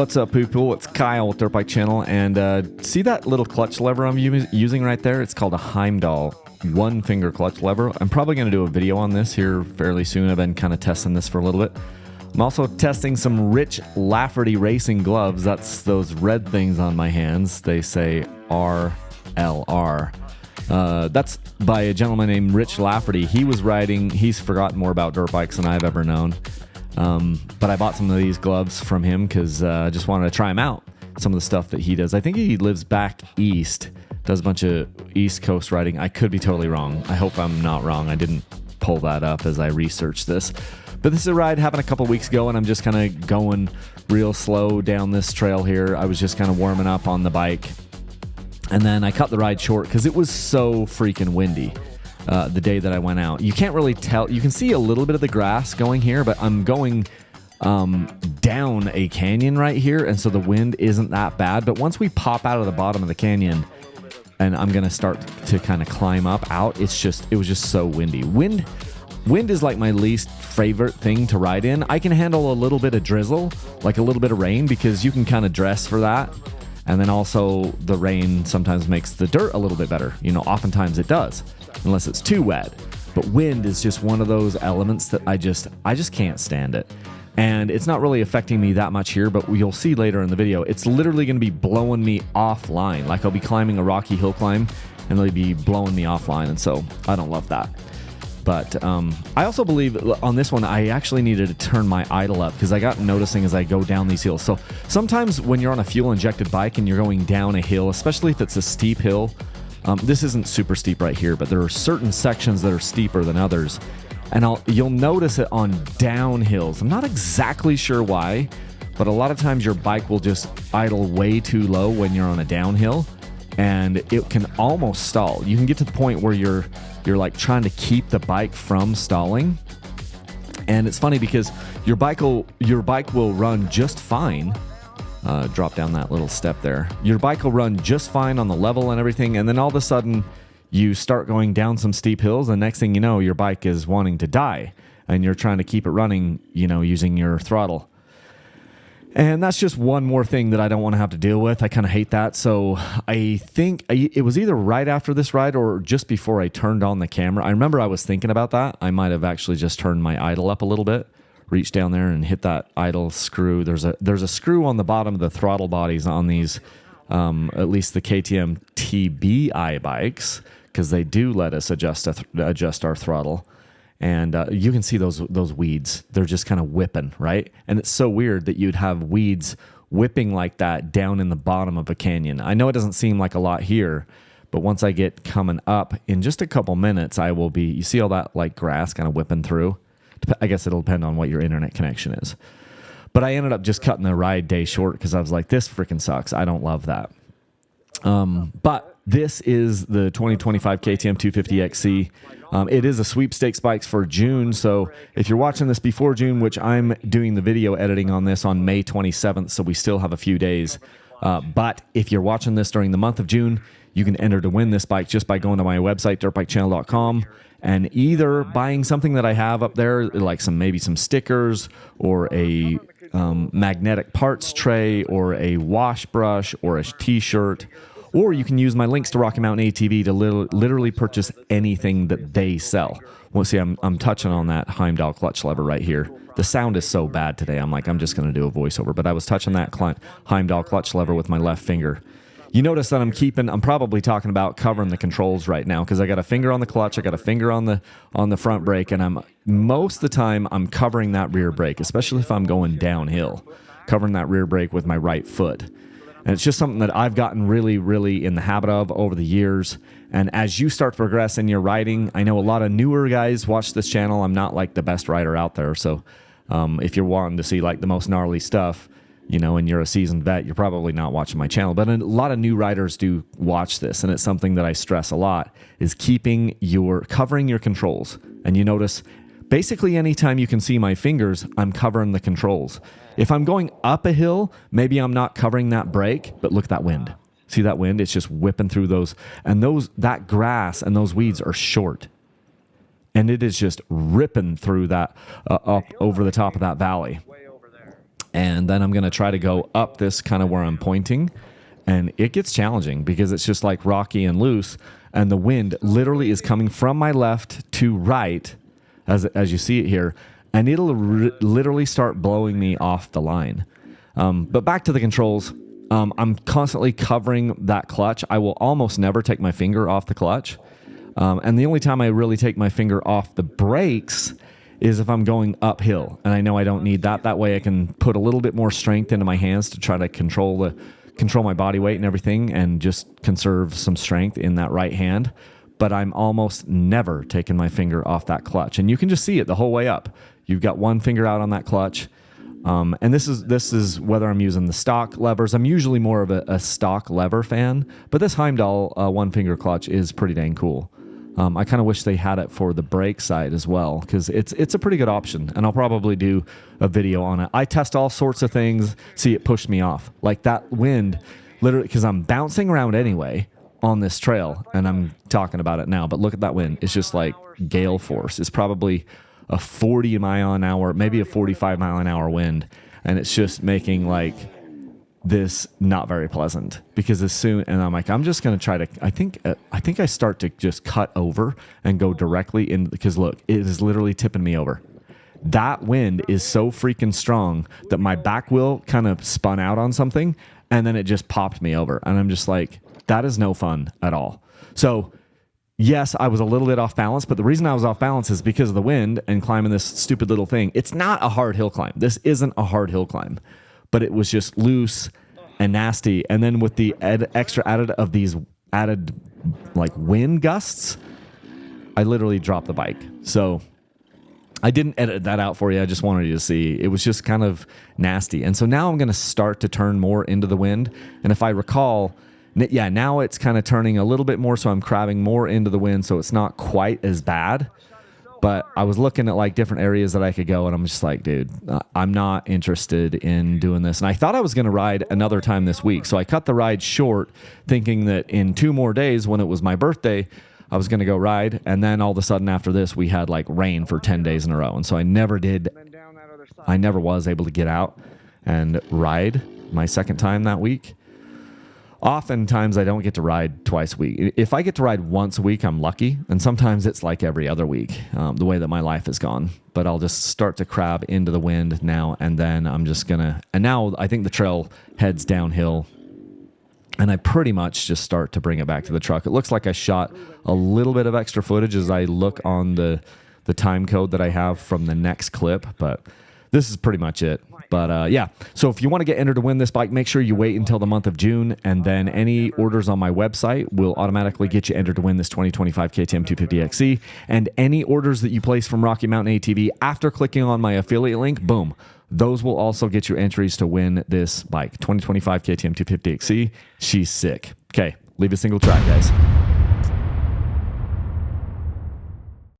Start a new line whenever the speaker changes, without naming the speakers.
What's up, people? It's Kyle with Dirt Bike Channel, and see that little clutch lever I'm using right there? It's called a Heimdall one-finger clutch lever. I'm probably going to do a video on this here fairly soon. I've been kind of testing this for a little bit. I'm also testing some Rich Lafferty racing gloves. That's those red things on my hands. They say RLR. That's by a gentleman named Rich Lafferty. He was riding, he's forgotten more about dirt bikes than I've ever known. But I bought some of these gloves from him because I just wanted to try them out. Some of the stuff that he does. I think he lives back east, does a bunch of East Coast riding. I could be totally wrong. I hope I'm not wrong. I didn't pull that up as I researched this. But this is a ride happened a couple weeks ago, and I'm just kind of going real slow down this trail here. I was just kind of warming up on the bike. And then I cut the ride short because it was so freaking windy. The day that I went out, you can't really tell. You can see a little bit of the grass going here, but I'm going down a canyon right here, and so the wind isn't that bad. But once we pop out of the bottom of the canyon and I'm gonna start to kind of climb up out, it was just so windy. Wind is like my least favorite thing to ride in. I can handle a little bit of drizzle, like a little bit of rain, because you can kind of dress for that. And then also the rain sometimes makes the dirt a little bit better. You know, oftentimes it does, unless it's too wet. But wind is just one of those elements that I just can't stand it. And it's not really affecting me that much here, but you'll see later in the video, it's literally going to be blowing me offline. Like I'll be climbing a rocky hill climb and they'll be blowing me offline. And so I don't love that. But I also believe on this one, I actually needed to turn my idle up because I got noticing as I go down these hills. So sometimes when you're on a fuel-injected bike and you're going down a hill, especially if it's a steep hill, this isn't super steep right here, but there are certain sections that are steeper than others. And you'll notice it on downhills. I'm not exactly sure why, but a lot of times your bike will just idle way too low when you're on a downhill, and it can almost stall. You can get to the point where you're like trying to keep the bike from stalling. And it's funny because your bike will run just fine. Drop down that little step there. Your bike will run just fine on the level and everything, and then all of a sudden you start going down some steep hills, and next thing you know, your bike is wanting to die, and you're trying to keep it running, you know, using your throttle. And that's just one more thing that I don't want to have to deal with. I kind of hate that. So I think it was either right after this ride or just before I turned on the camera. I remember I was thinking about that. I might have actually just turned my idle up a little bit, reached down there and hit that idle screw. There's a screw on the bottom of the throttle bodies on these, at least the KTM TBI bikes, because they do let us adjust our throttle. And you can see those weeds. They're just kind of whipping, right? And it's so weird that you'd have weeds whipping like that down in the bottom of a canyon. I know it doesn't seem like a lot here, but once I get coming up, in just a couple minutes, I will be, you see all that like grass kind of whipping through? I guess it'll depend on what your internet connection is. But I ended up just cutting the ride day short because I was like, this freaking sucks. I don't love that. But this is the 2025 KTM 250XC. It is a sweepstakes bikes for June, so if you're watching this before June, which I'm doing the video editing on this on May 27th, so we still have a few days. But if you're watching this during the month of June, you can enter to win this bike just by going to my website, dirtbikechannel.com, and either buying something that I have up there, like maybe some stickers or a magnetic parts tray or a wash brush or a t-shirt. Or you can use my links to Rocky Mountain ATV to literally purchase anything that they sell. Well, see, I'm touching on that Heimdall clutch lever right here. The sound is so bad today. I'm just going to do a voiceover. But I was touching that Heimdall clutch lever with my left finger. You notice that I'm probably talking about covering the controls right now because I got a finger on the clutch, I got a finger on the front brake, and most of the time I'm covering that rear brake, especially if I'm going downhill, covering that rear brake with my right foot. And it's just something that I've gotten really, really in the habit of over the years. And as you start to progress in your riding, I know a lot of newer guys watch this channel. I'm not like the best rider out there. So if you're wanting to see like the most gnarly stuff, you know, and you're a seasoned vet, you're probably not watching my channel. But a lot of new riders do watch this. And it's something that I stress a lot is covering your controls. And you notice basically anytime you can see my fingers, I'm covering the controls. If I'm going up a hill, maybe I'm not covering that brake, but look at that wind. See that wind? It's just whipping through those. And that grass and those weeds are short. And it is just ripping through that, up over the top of that valley. And then I'm going to try to go up this kind of where I'm pointing. And it gets challenging because it's just like rocky and loose. And the wind literally is coming from my left to right, as you see it here. And it'll literally start blowing me off the line. But back to the controls. I'm constantly covering that clutch. I will almost never take my finger off the clutch. And the only time I really take my finger off the brakes is if I'm going uphill. And I know I don't need that. That way I can put a little bit more strength into my hands to try to control my body weight and everything and just conserve some strength in that right hand. But I'm almost never taking my finger off that clutch. And you can just see it the whole way up. You've got one finger out on that clutch. And this is whether I'm using the stock levers. I'm usually more of a stock lever fan, but this Heimdall one finger clutch is pretty dang cool. I kind of wish they had it for the brake side as well, because it's a pretty good option, and I'll probably do a video on it. I test all sorts of things. See, it pushed me off. Like that wind, literally, because I'm bouncing around anyway on this trail, and I'm talking about it now, but look at that wind. It's just like gale force. It's probably a 40 mile an hour, maybe a 45 mile an hour wind, and it's just making like this not very pleasant, because as soon, and I'm like, I'm just going to try to, I think I start to just cut over and go directly in, because look, it is literally tipping me over. That wind is so freaking strong that my back wheel kind of spun out on something, and then it just popped me over. And I'm just like, that is no fun at all. So yes, I was a little bit off balance, but the reason I was off balance is because of the wind and climbing this stupid little thing. It's not a hard hill climb. This isn't a hard hill climb, but it was just loose and nasty. And then with the extra added of these added like wind gusts, I literally dropped the bike. So I didn't edit that out for you. I just wanted you to see. It was just kind of nasty. And so now I'm going to start to turn more into the wind. And if I recall, yeah, now it's kind of turning a little bit more, so I'm crabbing more into the wind, so it's not quite as bad. But I was looking at like different areas that I could go, and I'm just like, dude, I'm not interested in doing this. And I thought I was going to ride another time this week, so I cut the ride short, thinking that in 2 more days, when it was my birthday, I was going to go ride. And then all of a sudden after this, we had like rain for 10 days in a row. And so I never was able to get out and ride my second time that week. Oftentimes, I don't get to ride twice a week. If I get to ride once a week, I'm lucky. And sometimes it's like every other week, the way that my life has gone. But I'll just start to crab into the wind now, and then I'm just going to... And now I think the trail heads downhill, and I pretty much just start to bring it back to the truck. It looks like I shot a little bit of extra footage as I look on the time code that I have from the next clip, but this is pretty much it. But yeah, so if you want to get entered to win this bike, make sure you wait until the month of June, and then any orders on my website will automatically get you entered to win this 2025 KTM 250XC. And any orders that you place from Rocky Mountain ATV after clicking on my affiliate link, boom, those will also get you entries to win this bike, 2025 KTM 250XC. She's sick. Okay, leave a single track, guys.